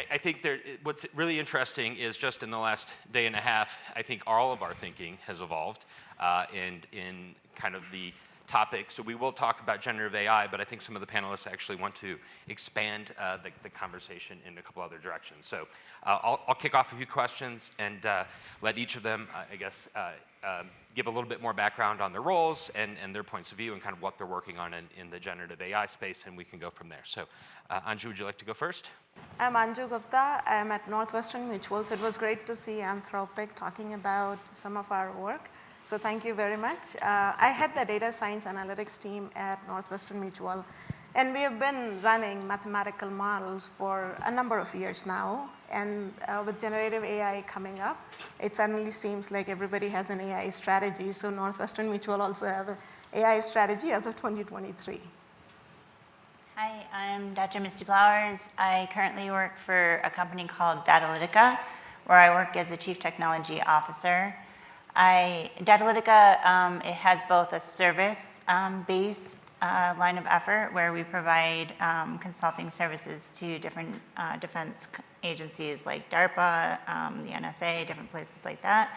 I think what's really interesting is just in the last day and a half, I think all of our thinking has evolved and in kind of the topic. So we will talk about generative AI, but I think some of the panelists actually want to expand the conversation in a couple other directions. So I'll kick off a few questions and let each of them, I guess, give a little bit more background on their roles and their points of view and kind of what they're working on in the generative AI space, and we can go from there. So Anju, would you like to go first? I'm Anju Gupta. I'm at Northwestern Mutuals. It was great to see Anthropic talking about some of our work. So thank you very much. I head the data science analytics team at Northwestern Mutual, and we have been running mathematical models for a number of years now. And with generative AI coming up, it suddenly seems like everybody has an AI strategy. So Northwestern Mutual also have an AI strategy as of 2023. Hi, I'm Dr. Misty. I currently work for a company called Datalytica, where I work as a Chief Technology Officer. Datalytica, it has both a service-based line of effort where we provide consulting services to different defense agencies like DARPA, the NSA, different places like that.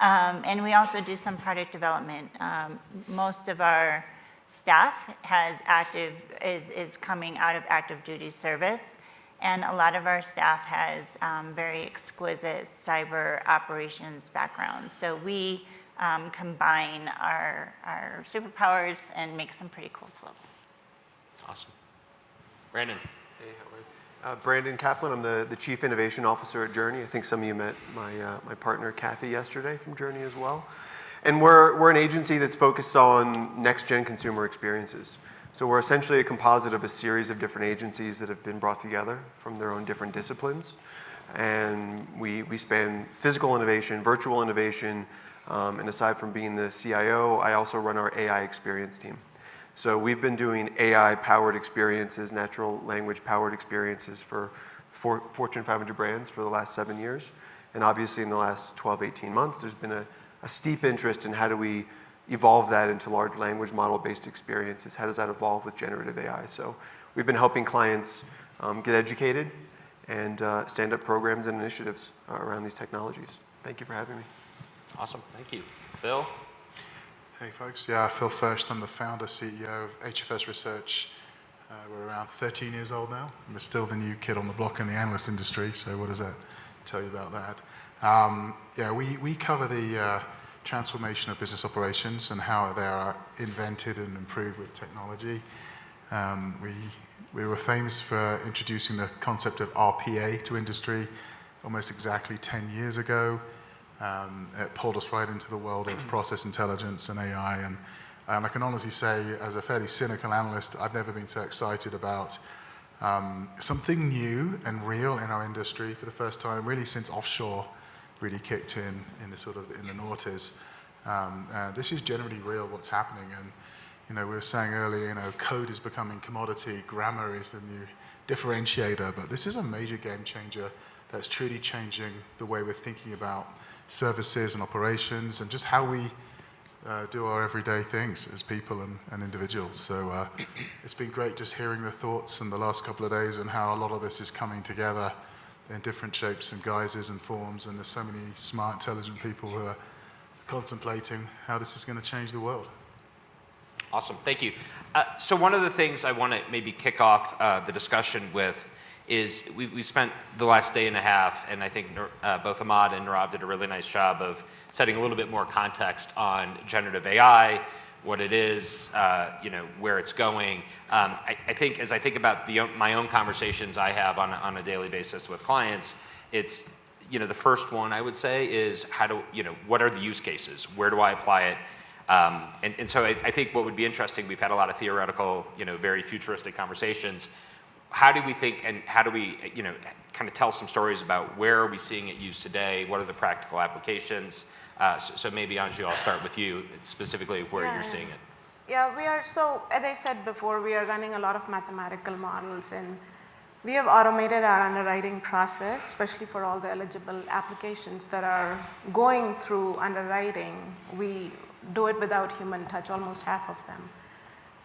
And we also do some product development. Most of our staff is coming out of active duty service. And a lot of our staff has very exquisite cyber operations backgrounds. So we combine our superpowers and make some pretty cool tools. Awesome. Brandon. Hey, how are you? Brandon Kaplan. I'm the Chief Innovation Officer at Journey. I think some of you met my partner Kathy yesterday from Journey as well. And we're an agency that's focused on next-gen consumer experiences. So we're essentially a composite of a series of different agencies that have been brought together from their own different disciplines. And we span physical innovation, virtual innovation, and aside from being the CIO, I also run our AI experience team. So we've been doing AI-powered experiences, natural language-powered experiences for Fortune 500 brands for the last 7 years. And obviously in the last 12, 18 months, there's been a steep interest in how do we evolve that into large language model-based experiences. How does that evolve with generative AI? So we've been helping clients get educated and stand up programs and initiatives around these technologies. Thank you for having me. Awesome, thank you. Phil? Hey folks, yeah, Phil Fersht. I'm the founder, CEO of HFS Research. We're around 13 years old now. We're still the new kid on the block in the analyst industry, so what does that tell you about that? Yeah, we cover the transformation of business operations and how they are invented and improved with technology. We were famous for introducing the concept of RPA to industry almost exactly 10 years ago. It pulled us right into the world of process intelligence and AI. And I can honestly say, as a fairly cynical analyst, I've never been so excited about something new and real in our industry for the first time, really since offshore really kicked in the noughties. This is generally real, what's happening. And we were saying earlier, code is becoming commodity, grammar is the new differentiator, but this is a major game changer that's truly changing the way we're thinking about services and operations and just how we do our everyday things as people and individuals. So it's been great just hearing the thoughts in the last couple of days and how a lot of this is coming together in different shapes and guises and forms, and there's so many smart, intelligent people who are contemplating how this is going to change the world. Awesome, thank you. So one of the things I want to maybe kick off the discussion with is we spent the last day and a half, and I think both Ahmad and Nirav did a really nice job of setting a little bit more context on generative AI, what it is, where it's going. I think as I think about my own conversations I have on a daily basis with clients, it's the first one I would say is what are the use cases? Where do I apply it? And so I think what would be interesting, we've had a lot of theoretical, very futuristic conversations. How do we think and how do we, kind of tell some stories about where are we seeing it used today? What are the practical applications? So maybe Anju, I'll start with you specifically where you're seeing it. Yeah, we are, so as I said before, we are running a lot of mathematical models, and we have automated our underwriting process, especially for all the eligible applications that are going through underwriting. We do it without human touch, almost half of them.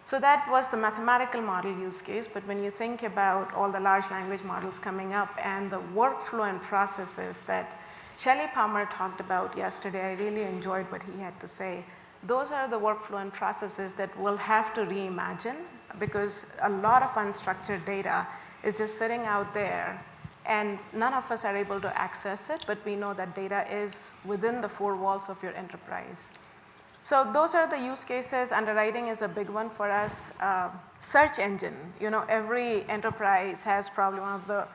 So that was the mathematical model use case, but when you think about all the large language models coming up and the workflow and processes that Shelley Palmer talked about yesterday, I really enjoyed what he had to say. Those are the workflow and processes that we'll have to reimagine, because a lot of unstructured data is just sitting out there and none of us are able to access it, but we know that data is within the four walls of your enterprise. So those are the use cases. Underwriting is a big one for us. Search engine, every enterprise has probably one of the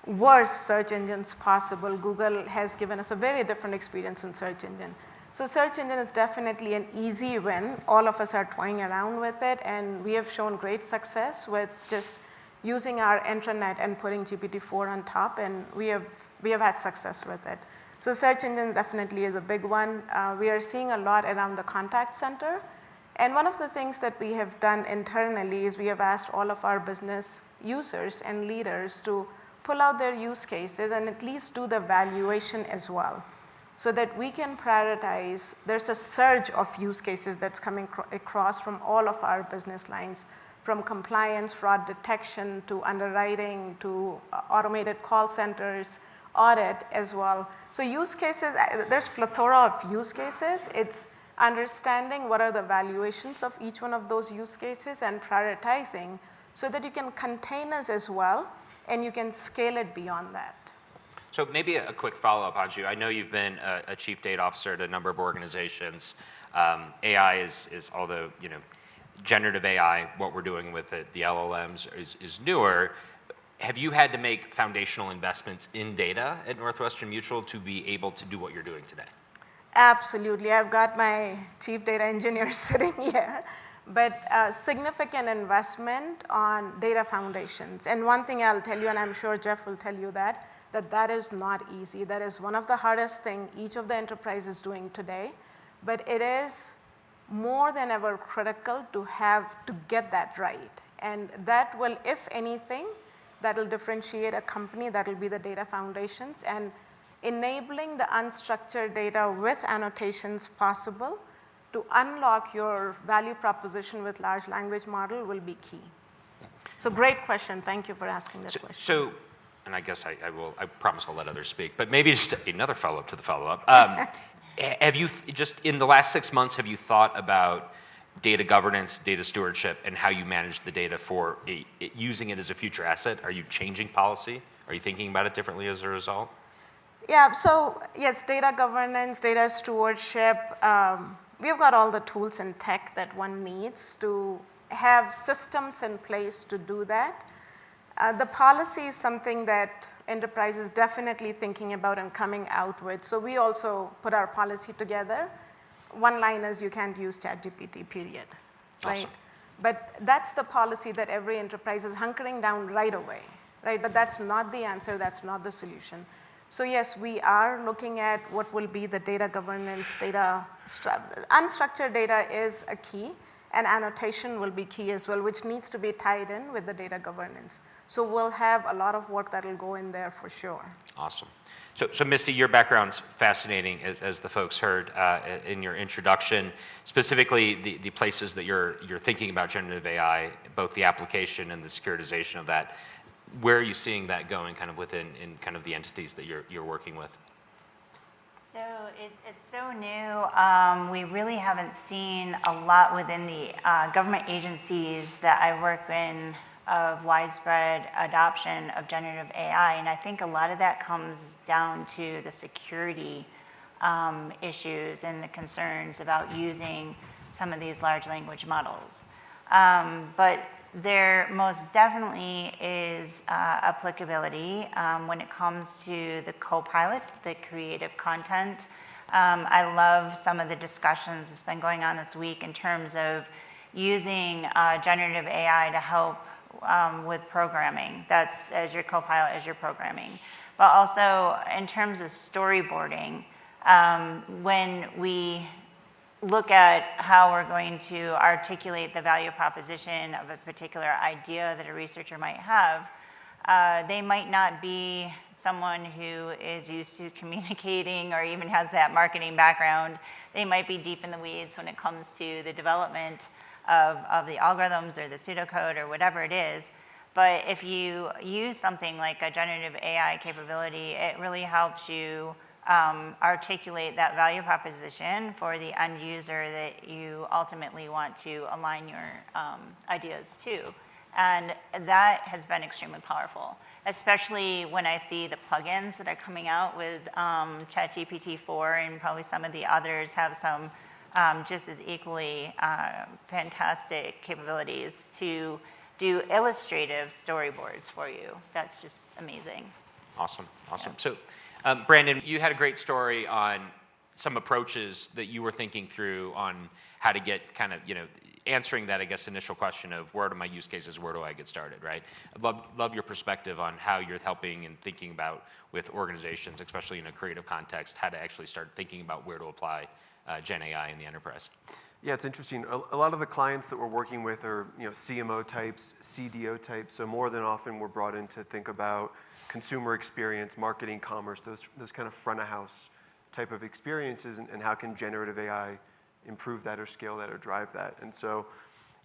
worst search engines possible. Google has given us a very different experience in search engine. So search engine is definitely an easy win. All of us are toying around with it, and we have shown great success with just using our intranet and putting GPT-4 on top, and we have had success with it. So search engine definitely is a big one. We are seeing a lot around the contact center. And one of the things that we have done internally is we have asked all of our business users and leaders to pull out their use cases and at least do the valuation as well, so that we can prioritize. There's a surge of use cases that's coming across from all of our business lines, from compliance, fraud detection, to underwriting, to automated call centers, audit as well. So use cases, there's plethora of use cases. It's understanding what are the valuations of each one of those use cases and prioritizing so that you can contain us as well and you can scale it beyond that. So maybe a quick follow-up, Anju. I know you've been a chief data officer at a number of organizations. AI is, although generative AI, what we're doing with it, the LLMs is newer. Have you had to make foundational investments in data at Northwestern Mutual to be able to do what you're doing today? Absolutely. I've got my chief data engineer sitting here, but significant investment on data foundations. And one thing I'll tell you, and I'm sure Jeff will tell you that is not easy. That is one of the hardest things each of the enterprises is doing today, but it is more than ever critical to get that right. And that will, if anything, that will differentiate a company. That will be the data foundations, and enabling the unstructured data with annotations possible to unlock your value proposition with large language model will be key. So great question. Thank you for asking that question. So, and I guess I promise I'll let others speak, but maybe just another follow-up to the follow-up. Have you, just in the last 6 months, have you thought about data governance, data stewardship, and how you manage the data for using it as a future asset? Are you changing policy? Are you thinking about it differently as a result? Yeah, so yes, data governance, data stewardship. We've got all the tools and tech that one needs to have systems in place to do that. The policy is something that enterprise is definitely thinking about and coming out with. So we also put our policy together. One line is you can't use ChatGPT, period. Right? Awesome. But that's the policy that every enterprise is hunkering down right away, right? But that's not the answer, that's not the solution. So yes, we are looking at what will be the data governance, unstructured data is a key, and annotation will be key as well, which needs to be tied in with the data governance. So we'll have a lot of work that will go in there for sure. Awesome. So Misty, your background's fascinating, as the folks heard in your introduction. Specifically, the places that you're thinking about generative AI, both the application and the securitization of that. Where are you seeing that going, kind of within in kind of the entities that you're working with? So it's so new. We really haven't seen a lot within the government agencies that I work in of widespread adoption of generative AI. And I think a lot of that comes down to the security issues and the concerns about using some of these large language models. But there most definitely is applicability when it comes to the co-pilot, the creative content. I love some of the discussions that's been going on this week in terms of using generative AI to help with programming. That's as your co-pilot, as your programming. But also in terms of storyboarding, when we look at how we're going to articulate the value proposition of a particular idea that a researcher might have, they might not be someone who is used to communicating or even has that marketing background. They might be deep in the weeds when it comes to the development of the algorithms or the pseudocode or whatever it is. But if you use something like a generative AI capability, it really helps you articulate that value proposition for the end user that you ultimately want to align your ideas to. And that has been extremely powerful, especially when I see the plugins that are coming out with ChatGPT 4, and probably some of the others have some just as equally fantastic capabilities to do illustrative storyboards for you. That's just amazing. Awesome. Yeah. So, Brandon, you had a great story on some approaches that you were thinking through on how to get kind of, answering that, I guess, initial question of where are my use cases, where do I get started, right? I'd love your perspective on how you're helping and thinking about with organizations, especially in a creative context, how to actually start thinking about where to apply Gen AI in the enterprise. Yeah, it's interesting. A lot of the clients that we're working with are CMO types, CDO types. So more than often we're brought in to think about consumer experience, marketing, commerce, those kind of front of house type of experiences, and how can generative AI improve that or scale that or drive that. And so,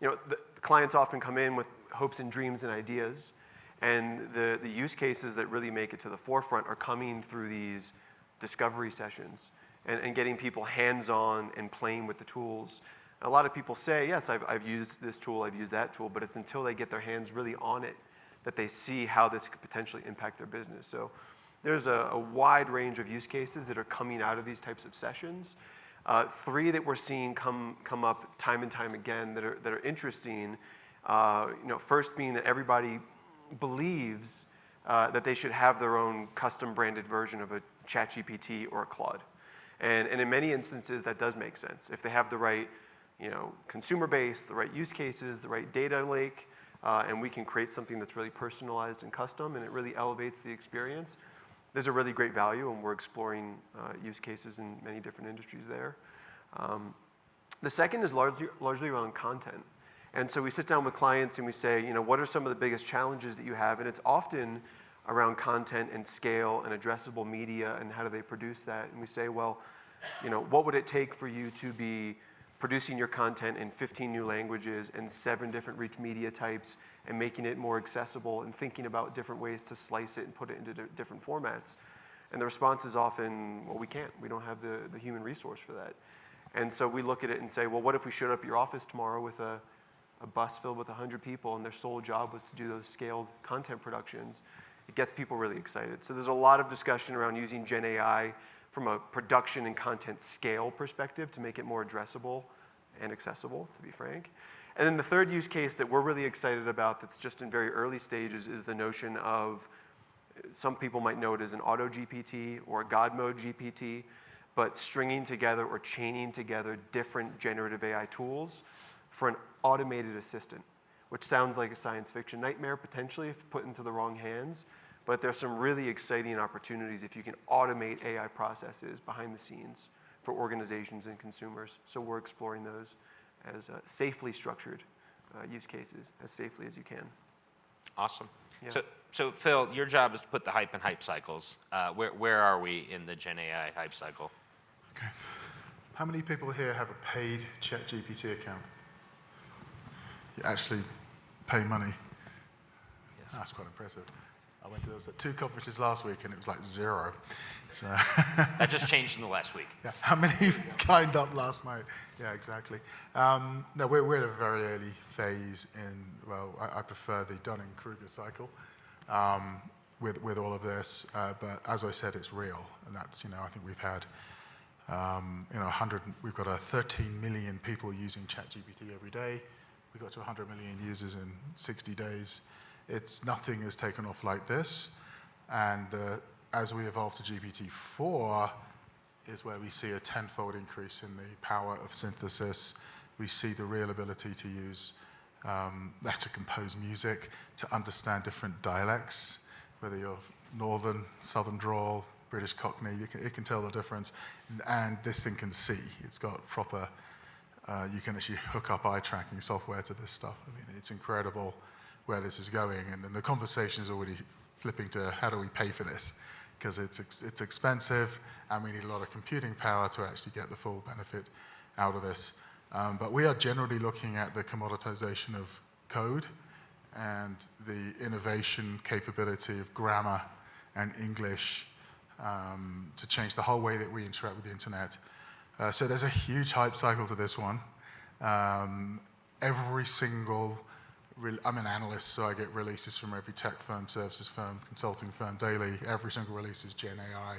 the clients often come in with hopes and dreams and ideas, and the use cases that really make it to the forefront are coming through these discovery sessions and getting people hands-on and playing with the tools. A lot of people say, yes, I've used this tool, I've used that tool, but it's until they get their hands really on it that they see how this could potentially impact their business. So there's a wide range of use cases that are coming out of these types of sessions. 3 that we're seeing come up time and time again that are interesting. First being that everybody believes that they should have their own custom branded version of a ChatGPT or a Claude. And in many instances, that does make sense. If they have the right consumer base, the right use cases, the right data lake, and we can create something that's really personalized and custom, and it really elevates the experience, there's a really great value, and we're exploring use cases in many different industries there. The second is largely around content. And so we sit down with clients and we say, what are some of the biggest challenges that you have? And it's often around content and scale and addressable media and how do they produce that. And we say, well, what would it take for you to be producing your content in 15 new languages and 7 different rich media types and making it more accessible and thinking about different ways to slice it and put it into different formats? And the response is often, well, we can't. We don't have the human resource for that. And so we look at it and say, well, what if we showed up at your office tomorrow with a bus filled with 100 people and their sole job was to do those scaled content productions? It gets people really excited. So there's a lot of discussion around using Gen AI from a production and content scale perspective to make it more addressable and accessible, to be frank. And then the third use case that we're really excited about that's just in very early stages is the notion of, some people might know it as an auto GPT or a God mode GPT, but stringing together or chaining together different generative AI tools for an automated assistant, which sounds like a science fiction nightmare potentially if put into the wrong hands. But there's some really exciting opportunities if you can automate AI processes behind the scenes for organizations and consumers. So we're exploring those as safely structured use cases, as safely as you can. Awesome. Yeah. So Phil, your job is to put the hype in hype cycles. Where are we in the Gen AI hype cycle? Okay. How many people here have a paid ChatGPT account? You actually pay money? Yes. That's quite impressive. I went to those at 2 conferences last week and it was like 0. So That just changed in the last week. yeah, how many signed up last night? Yeah, exactly. No, we're at a very early phase in, well, I prefer the Dunning-Kruger cycle with all of this. But as I said, it's real. And that's, I think we've had, we've got 13 million people using ChatGPT every day. We got to 100 million users in 60 days. Nothing has taken off like this. And as we evolve to GPT-4 is where we see a 10-fold increase in the power of synthesis. We see the real ability to use that to compose music, to understand different dialects, whether you're northern, southern drawl, British Cockney, it can tell the difference. And this thing can see. It's got proper, you can actually hook up eye tracking software to this stuff. I mean, it's incredible where this is going. And then the conversation is already flipping to how do we pay for this? Because it's expensive and we need a lot of computing power to actually get the full benefit out of this. But we are generally looking at the commoditization of code and the innovation capability of grammar and English to change the whole way that we interact with the internet. So there's a huge hype cycle to this one. Every single, I'm an analyst, so I get releases from every tech firm, services firm, consulting firm daily. Every single release is Gen AI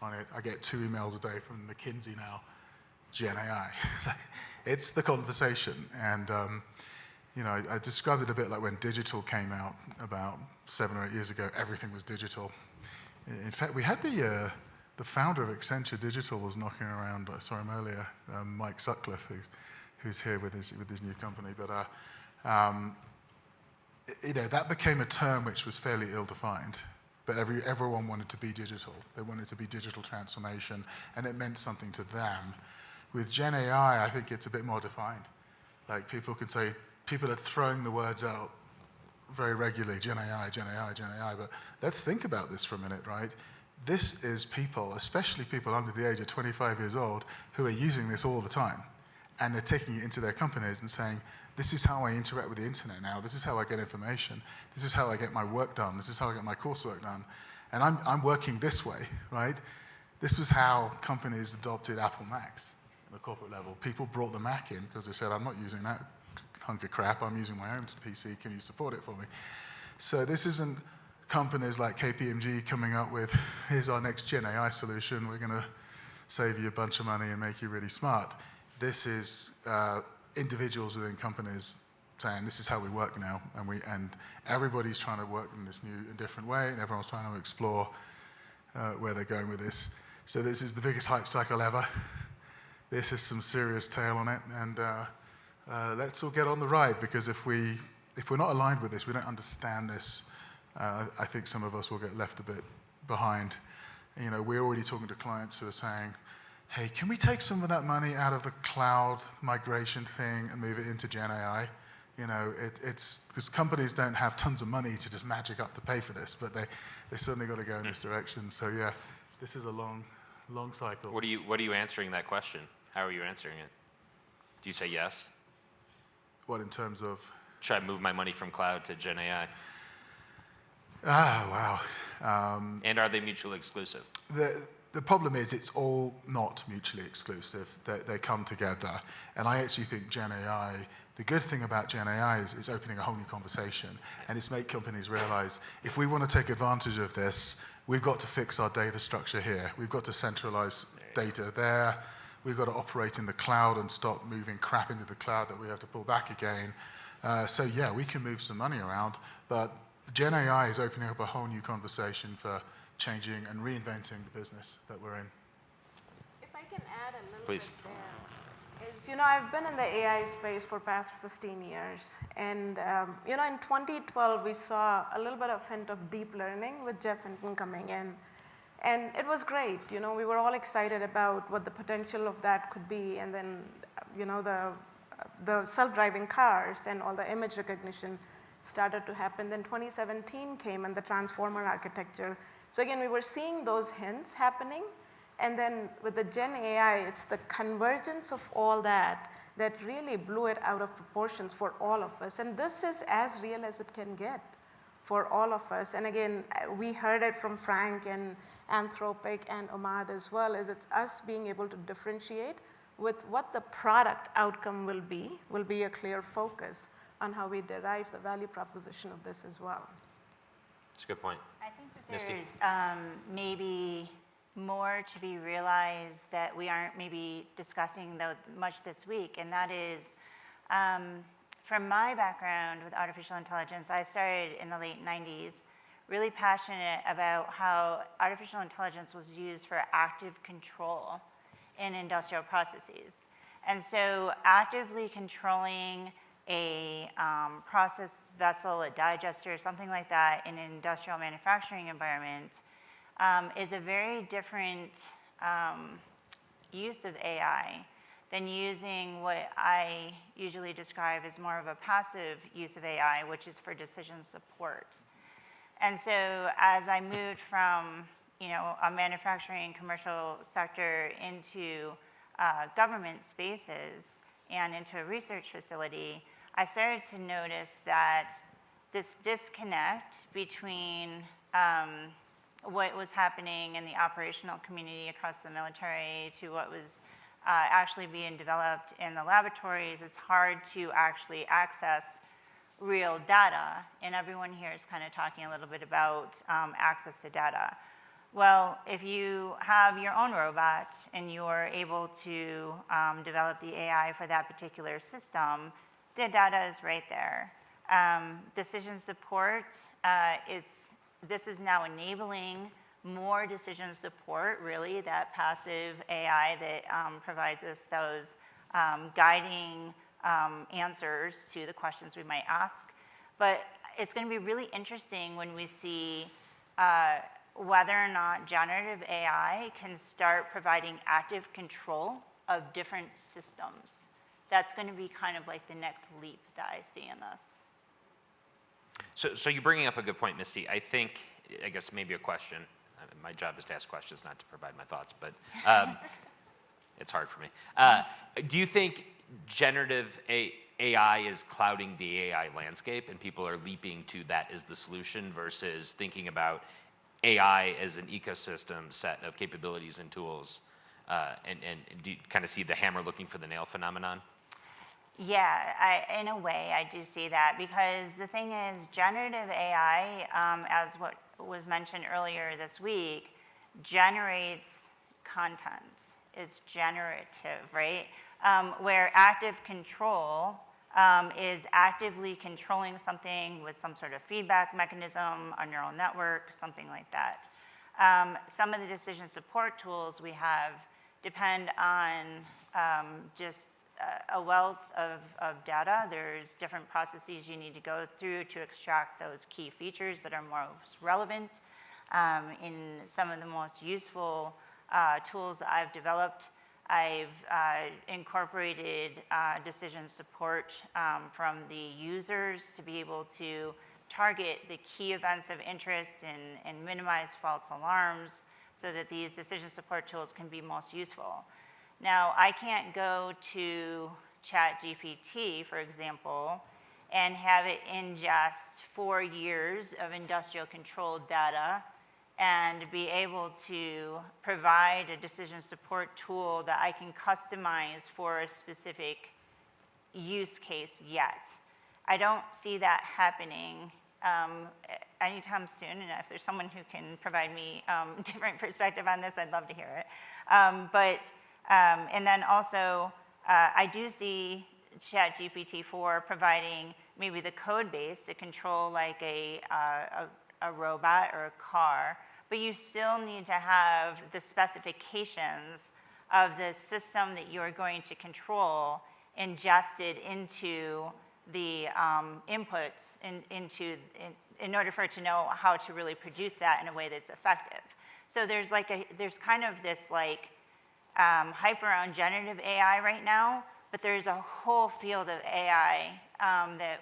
on it. I get 2 emails a day from McKinsey now, Gen AI. It's the conversation. And I described it a bit like when digital came out about 7 or 8 years ago, everything was digital. In fact, we had the founder of Accenture Digital was knocking around, I saw him earlier, Mike Sutcliffe, who's here with his new company. But that became a term which was fairly ill-defined. But everyone wanted to be digital. They wanted to be digital transformation, and it meant something to them. With Gen AI, I think it's a bit more defined. Like people could say, people are throwing the words out very regularly, Gen AI, Gen AI, Gen AI. But let's think about this for a minute, right? This is people, especially people under the age of 25 years old, who are using this all the time. And they're taking it into their companies and saying, this is how I interact with the internet now. This is how I get information. This is how I get my work done. This is how I get my coursework done. And I'm working this way, right? This was how companies adopted Apple Macs at the corporate level. People brought the Mac in because they said, I'm not using that hunk of crap. I'm using my own PC. Can you support it for me? So this isn't companies like KPMG coming up with, here's our next Gen AI solution. We're going to save you a bunch of money and make you really smart. This is individuals within companies saying, this is how we work now, and everybody's trying to work in this new and different way, and everyone's trying to explore where they're going with this. So this is the biggest hype cycle ever. This is some serious tail on it, and let's all get on the ride, because if we're not aligned with this, we don't understand this, I think some of us will get left a bit behind. We're already talking to clients who are saying, hey, can we take some of that money out of the cloud migration thing and move it into Gen AI? It's because companies don't have tons of money to just magic up to pay for this, but they certainly got to go in this direction. So yeah, this is a long cycle. What are you answering that question? How are you answering it? Do you say yes? What in terms of? Should I move my money from cloud to Gen AI? Ah, wow. And are they mutually exclusive? The problem is it's all not mutually exclusive. They come together. And I actually think Gen AI, the good thing about Gen AI is it's opening a whole new conversation. And it's made companies realize, if we want to take advantage of this, we've got to fix our data structure here. We've got to centralize data there. We've got to operate in the cloud and stop moving crap into the cloud that we have to pull back again. So yeah, we can move some money around, but Gen AI is opening up a whole new conversation for changing and reinventing the business that we're in. If I can add a little Please. bit there, is, I've been in the AI space for past 15 years. And, in 2012, we saw a little bit of hint of deep learning with Jeff Hinton coming in. And it was great. We were all excited about what the potential of that could be. And then, the self-driving cars and all the image recognition started to happen. Then 2017 came and the transformer architecture. So again, we were seeing those hints happening. And then with the Gen AI, it's the convergence of all that really blew it out of proportions for all of us. And this is as real as it can get for all of us. And again, we heard it from Frank and Anthropic and Ahmad as well, is it's us being able to differentiate with what the product outcome will be a clear focus on how we derive the value proposition of this as well. That's a good point. I think that Misty? there's maybe more to be realized that we aren't maybe discussing much this week, and that is, from my background with artificial intelligence, I started in the late 90s, really passionate about how artificial intelligence was used for active control in industrial processes. And so actively controlling a process vessel, a digester, something like that in an industrial manufacturing environment is a very different use of AI than using what I usually describe as more of a passive use of AI, which is for decision support. And so as I moved from a manufacturing commercial sector into government spaces, and into a research facility, I started to notice that this disconnect between what was happening in the operational community across the military to what was actually being developed in the laboratories, it's hard to actually access real data. And everyone here is kind of talking a little bit about access to data. Well, if you have your own robot and you're able to develop the AI for that particular system, the data is right there. Decision support, this is now enabling more decision support, really, that passive AI that provides us those guiding answers to the questions we might ask. But it's going to be really interesting when we see whether or not generative AI can start providing active control of different systems. That's going to be kind of like the next leap that I see in this. So you're bringing up a good point, Misty. I guess maybe a question. My job is to ask questions, not to provide my thoughts, but it's hard for me. Do you think generative AI is clouding the AI landscape and people are leaping to that as the solution versus thinking about AI as an ecosystem set of capabilities and tools? And do you kind of see the hammer looking for the nail phenomenon? Yeah, in a way, I do see that, because the thing is, generative AI, as what was mentioned earlier this week, generates content. It's generative, right? Where active control is actively controlling something with some sort of feedback mechanism, a neural network, something like that. Some of the decision support tools we have depend on just a wealth of data. There's different processes you need to go through to extract those key features that are most relevant. In some of the most useful tools that I've developed, I've incorporated decision support from the users to be able to target the key events of interest and minimize false alarms so that these decision support tools can be most useful. Now, I can't go to ChatGPT, for example, and have it ingest 4 years of industrial control data and be able to provide a decision support tool that I can customize for a specific use case yet. I don't see that happening anytime soon, and if there's someone who can provide me different perspective on this, I'd love to hear it. And then also, I do see ChatGPT-4 providing maybe the code base to control like a robot or a car, but you still need to have the specifications of the system that you're going to control ingested into the inputs in order for it to know how to really produce that in a way that's effective. So there's kind of this like hype around generative AI right now, but there's a whole field of AI that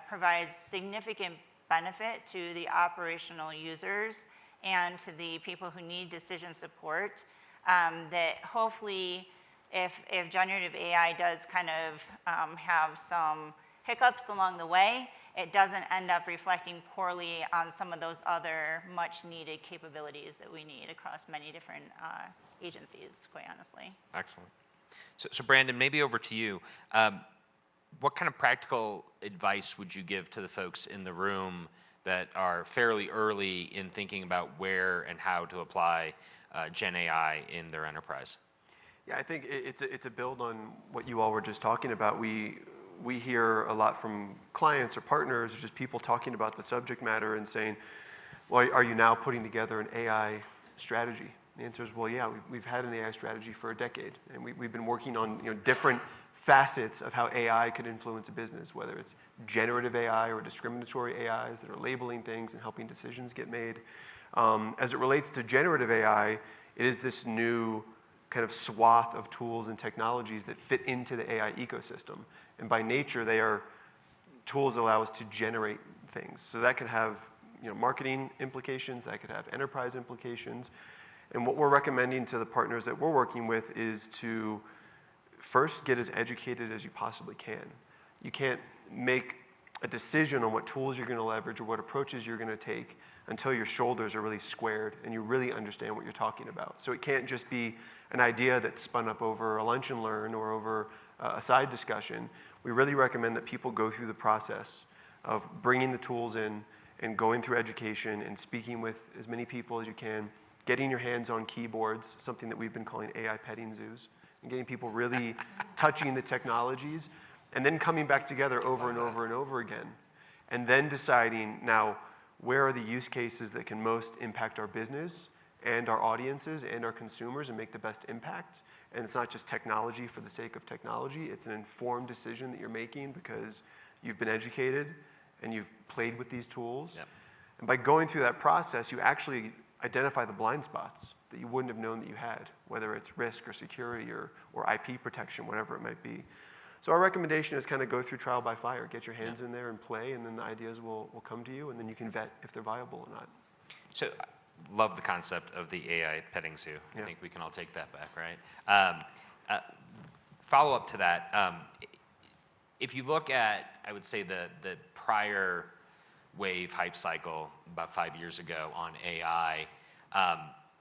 provides significant benefit to the operational users and to the people who need decision support, that hopefully if generative AI does kind of have some hiccups along the way, it doesn't end up reflecting poorly on some of those other much needed capabilities that we need across many different agencies, quite honestly. Excellent. So Brandon, maybe over to you. What kind of practical advice would you give to the folks in the room that are fairly early in thinking about where and how to apply Gen AI in their enterprise? Yeah, I think it's a build on what you all were just talking about. We hear a lot from clients or partners, or just people talking about the subject matter and saying, well, are you now putting together an AI strategy? The answer is, well, yeah, we've had an AI strategy for a decade, and we've been working on different facets of how AI could influence a business, whether it's generative AI or discriminatory AIs that are labeling things and helping decisions get made. As it relates to generative AI, it is this new kind of swath of tools and technologies that fit into the AI ecosystem. And by nature, they are tools that allow us to generate things. So that could have marketing implications, that could have enterprise implications. And what we're recommending to the partners that we're working with is to first get as educated as you possibly can. You can't make a decision on what tools you're going to leverage or what approaches you're going to take until your shoulders are really squared and you really understand what you're talking about. So it can't just be an idea that's spun up over a lunch and learn or over a side discussion. We really recommend that people go through the process of bringing the tools in and going through education and speaking with as many people as you can, getting your hands on keyboards, something that we've been calling AI petting zoos, and getting people really touching the technologies, and then coming back together over and over and over again, and then deciding, now, where are the use cases that can most impact our business and our audiences and our consumers and make the best impact? And it's not just technology for the sake of technology, it's an informed decision that you're making because you've been educated and you've played with these tools. Yep. And by going through that process, you actually identify the blind spots that you wouldn't have known that you had, whether it's risk or security or IP protection, whatever it might be. So our recommendation is kind of go through trial by fire, get your hands in there and play, and then the ideas will come to you, and then you can vet if they're viable or not. So, love the concept of the AI petting zoo. I think we can all take that back, right? Follow up to that, if you look at, I would say, the prior wave hype cycle about 5 years ago on AI,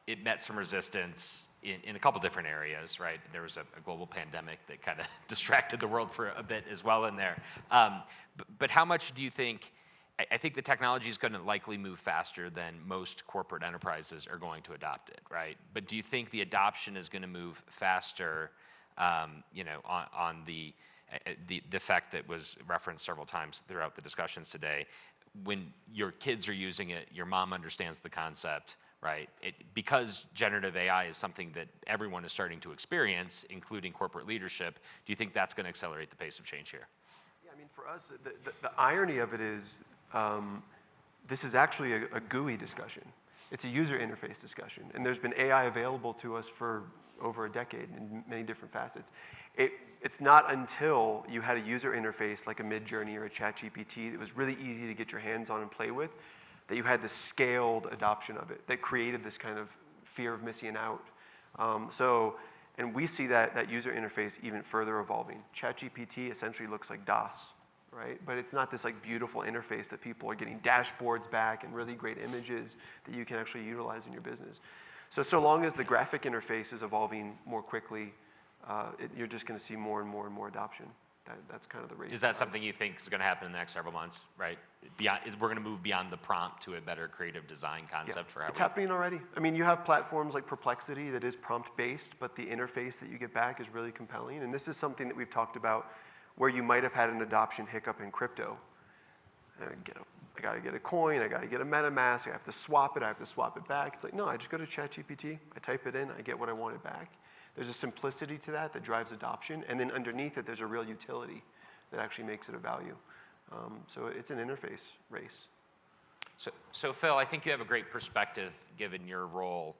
it met some resistance in a couple different areas, right? There was a global pandemic that kind of distracted the world for a bit as well in there. But how much do you think, I think the technology is going to likely move faster than most corporate enterprises are going to adopt it, right? But do you think the adoption is going to move faster, on the fact that was referenced several times throughout the discussions today? When your kids are using it, your mom understands the concept, right? Because generative AI is something that everyone is starting to experience, including corporate leadership, do you think that's going to accelerate the pace of change here? Yeah, I mean, for us, the irony of it is this is actually a GUI discussion. It's a user interface discussion. And there's been AI available to us for over a decade in many different facets. It's not until you had a user interface like a Midjourney or a ChatGPT that was really easy to get your hands on and play with that you had the scaled adoption of it that created this kind of fear of missing out. And we see that user interface even further evolving. ChatGPT essentially looks like DOS, right? But it's not this like beautiful interface that people are getting dashboards back and really great images that you can actually utilize in your business. So long as the graphic interface is evolving more quickly, you're just going to see more and more and more adoption. That's kind of the race. Is that something you think is going to happen in the next several months, right? We're going to move beyond the prompt to a better creative design concept for how it's happening already. I mean, you have platforms like Perplexity that is prompt-based, but the interface that you get back is really compelling. And this is something that we've talked about where you might have had an adoption hiccup in crypto. I got to get a coin, I got to get a MetaMask, I have to swap it back. It's like, no, I just go to ChatGPT, I type it in, I get what I wanted back. There's a simplicity to that drives adoption, and then underneath it, there's a real utility that actually makes it a value. So it's an interface race. So Phil, I think you have a great perspective given your role.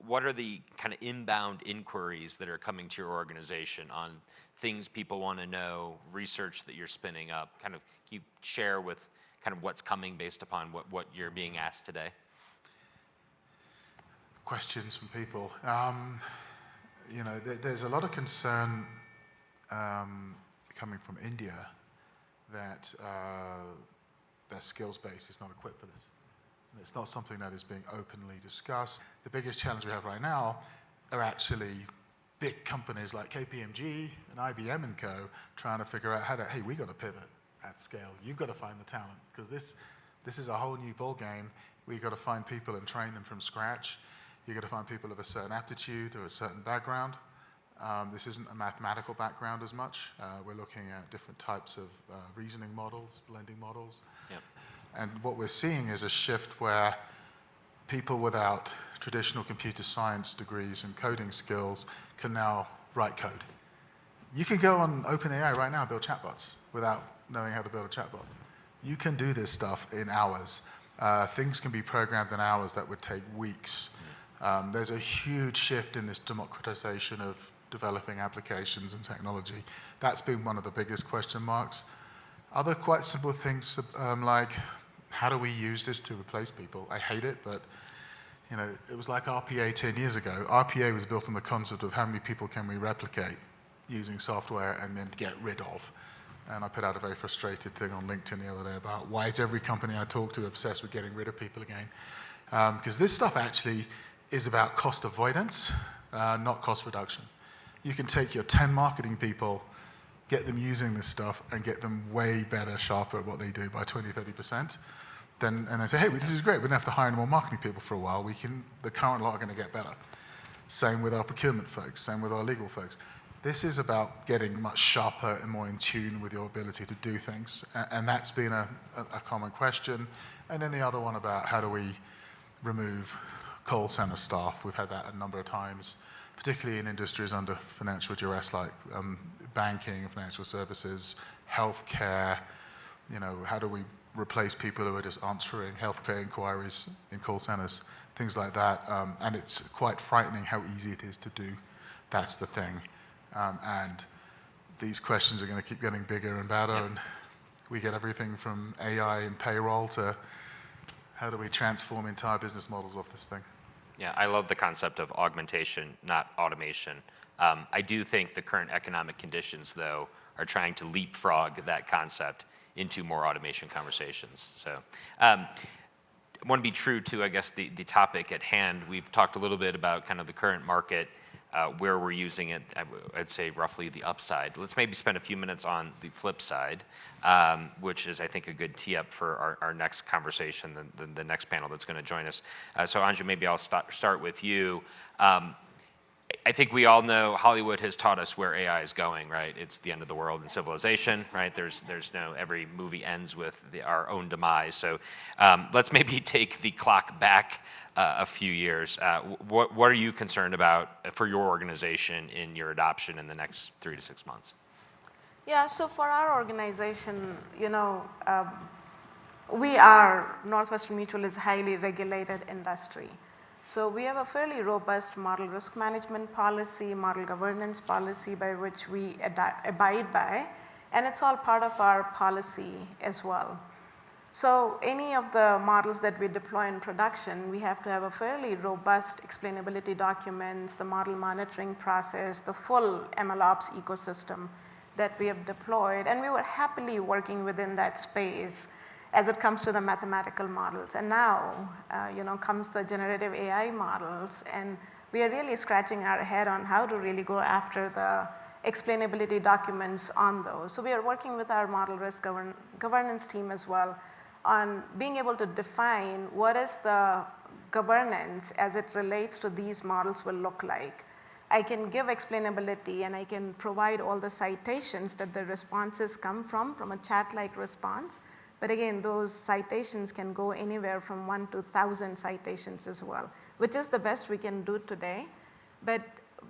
What are the kind of inbound inquiries that are coming to your organization on things people want to know, research that you're spinning up? Kind of, can you share with kind of what's coming based upon what you're being asked today? Questions from people. There's a lot of concern coming from India that their skills base is not equipped for this. And it's not something that is being openly discussed. The biggest challenge we have right now are actually big companies like KPMG and IBM and co. trying to figure out hey, we got to pivot at scale. You've got to find the talent because this is a whole new ball game. We've got to find people and train them from scratch. You've got to find people of a certain aptitude or a certain background. This isn't a mathematical background as much. We're looking at different types of reasoning models, blending models. Yep. And what we're seeing is a shift where people without traditional computer science degrees and coding skills can now write code. You can go on OpenAI right now and build chatbots without knowing how to build a chatbot. You can do this stuff in hours. Things can be programmed in hours that would take weeks. There's a huge shift in this democratization of developing applications and technology. That's been one of the biggest question marks. Other quite simple things like, how do we use this to replace people? I hate it, but it was like RPA 10 years ago. RPA was built on the concept of how many people can we replicate. using software and then get rid of. And I put out a very frustrated thing on LinkedIn the other day about why is every company I talk to obsessed with getting rid of people again? Because this stuff actually is about cost avoidance, not cost reduction. You can take your 10 marketing people, get them using this stuff, and get them way better, sharper at what they do by 20, 30%. And they say, hey, this is great. We don't have to hire any more marketing people for a while. The current lot are going to get better. Same with our procurement folks, same with our legal folks. This is about getting much sharper and more in tune with your ability to do things. And that's been a common question. And then the other one about how do we remove call center staff. We've had that a number of times, particularly in industries under financial duress like banking, financial services, healthcare. How do we replace people who are just answering healthcare inquiries in call centers, things like that. And it's quite frightening how easy it is to do. That's the thing. And these questions are going to keep getting bigger and better. Yep. And we get everything from AI and payroll to how do we transform entire business models off this thing. Yeah, I love the concept of augmentation, not automation. I do think the current economic conditions, though, are trying to leapfrog that concept into more automation conversations. So I want to be true to, I guess, the topic at hand. We've talked a little bit about kind of the current market, where we're using it, I'd say roughly the upside. Let's maybe spend a few minutes on the flip side, which is, I think, a good tee up for our next conversation, the next panel that's going to join us. So Anju, maybe I'll start with you. I think we all know Hollywood has taught us where AI is going, right? It's the end of the world and civilization, right? There's no, every movie ends with our own demise. So let's maybe take the clock back a few years. What are you concerned about for your organization in your adoption in the next 3 to 6 months? Yeah, so for our organization, Northwestern Mutual is a highly regulated industry. So we have a fairly robust model risk management policy, model governance policy by which we abide by, and it's all part of our policy as well. So any of the models that we deploy in production, we have to have a fairly robust explainability documents, the model monitoring process, the full MLOps ecosystem that we have deployed, and we were happily working within that space as it comes to the mathematical models. And now, comes the generative AI models, and we are really scratching our head on how to really go after the explainability documents on those. So we are working with our model risk governance team as well on being able to define what is the governance as it relates to these models will look like. I can give explainability and I can provide all the citations that the responses come from a chat-like response. But again, those citations can go anywhere from 1 to 1,000 citations as well, which is the best we can do today. But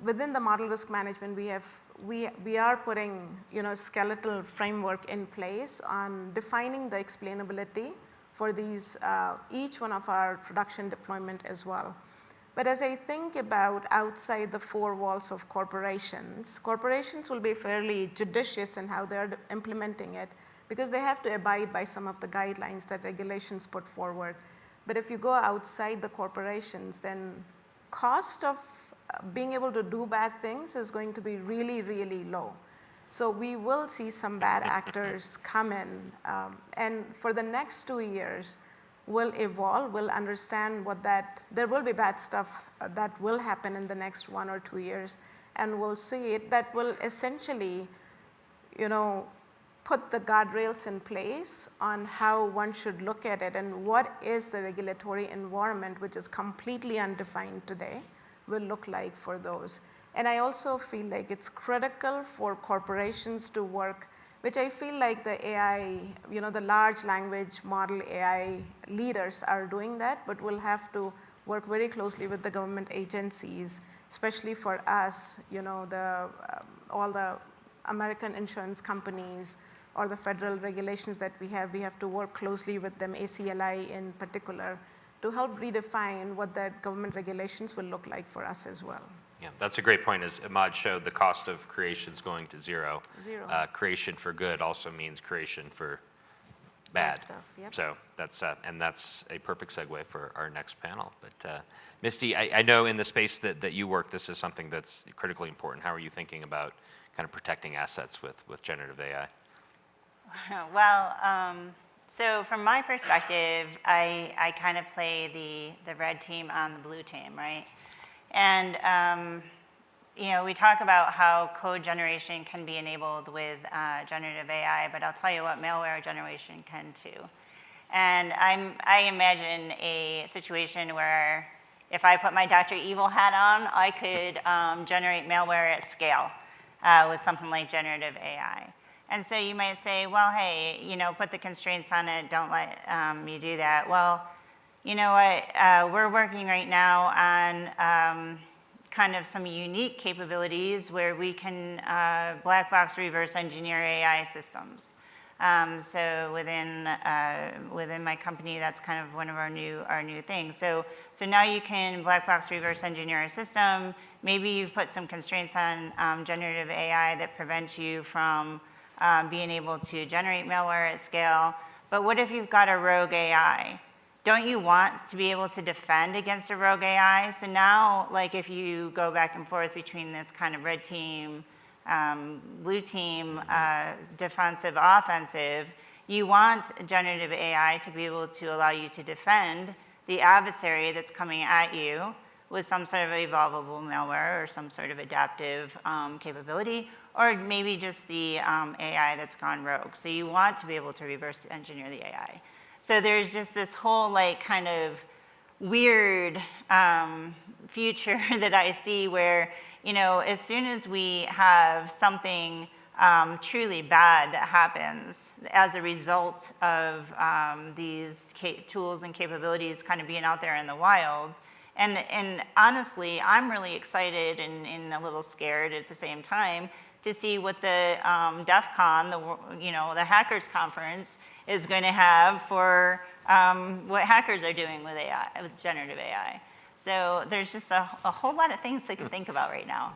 within the model risk management, we are putting skeletal framework in place on defining the explainability for these each one of our production deployment as well. But as I think about outside the four walls of corporations will be fairly judicious in how they're implementing it, because they have to abide by some of the guidelines that regulations put forward. But if you go outside the corporations, then cost of being able to do bad things is going to be really, really low. So we will see some bad actors come in, and for the next 2 years, we'll evolve, we'll understand there will be bad stuff that will happen in the next 1 or 2 years, and we'll see it, that will essentially, put the guardrails in place on how one should look at it and what is the regulatory environment, which is completely undefined today, will look like for those. And I also feel like it's critical for corporations to work, which I feel like the AI, the large language model AI leaders are doing that, but we'll have to work very closely with the government agencies, especially for us, all the American insurance companies or the federal regulations that we have to work closely with them, ACLI in particular, to help redefine what that government regulations will look like for us as well. Yeah, that's a great point. As Ahmad showed, the cost of creation is going to zero. Creation for good also means creation for bad. Stuff, yep. So that's a perfect segue for our next panel. But Misty, I know in the space that you work, this is something that's critically important. How are you thinking about kind of protecting assets with generative AI? Well, so from my perspective, I kind of play the red team on the blue team, right? And we talk about how code generation can be enabled with generative AI, but I'll tell you what, malware generation can too. And I imagine a situation where if I put my Dr. Evil hat on, I could generate malware at scale with something like generative AI. And so you might say, well, hey, put the constraints on it, don't let me do that. Well, you know what, we're working right now on kind of some unique capabilities where we can black box reverse engineer AI systems. So within my company, that's kind of one of our new things. So now you can black box reverse engineer a system. Maybe you've put some constraints on generative AI that prevent you from being able to generate malware at scale. But what if you've got a rogue AI? Don't you want to be able to defend against a rogue AI? So now, like if you go back and forth between this kind of red team, blue team, defensive, offensive, you want generative AI to be able to allow you to defend the adversary that's coming at you with some sort of evolvable malware or some sort of adaptive capability, or maybe just the AI that's gone rogue. So you want to be able to reverse engineer the AI. So there's just this whole like kind of weird future that I see where, as soon as we have something truly bad that happens as a result of these tools and capabilities kind of being out there in the wild, and honestly, I'm really excited and a little scared at the same time to see what the DEF CON, the hackers conference, is going to have for what hackers are doing with AI, with generative AI. So there's just a whole lot of things to think about right now.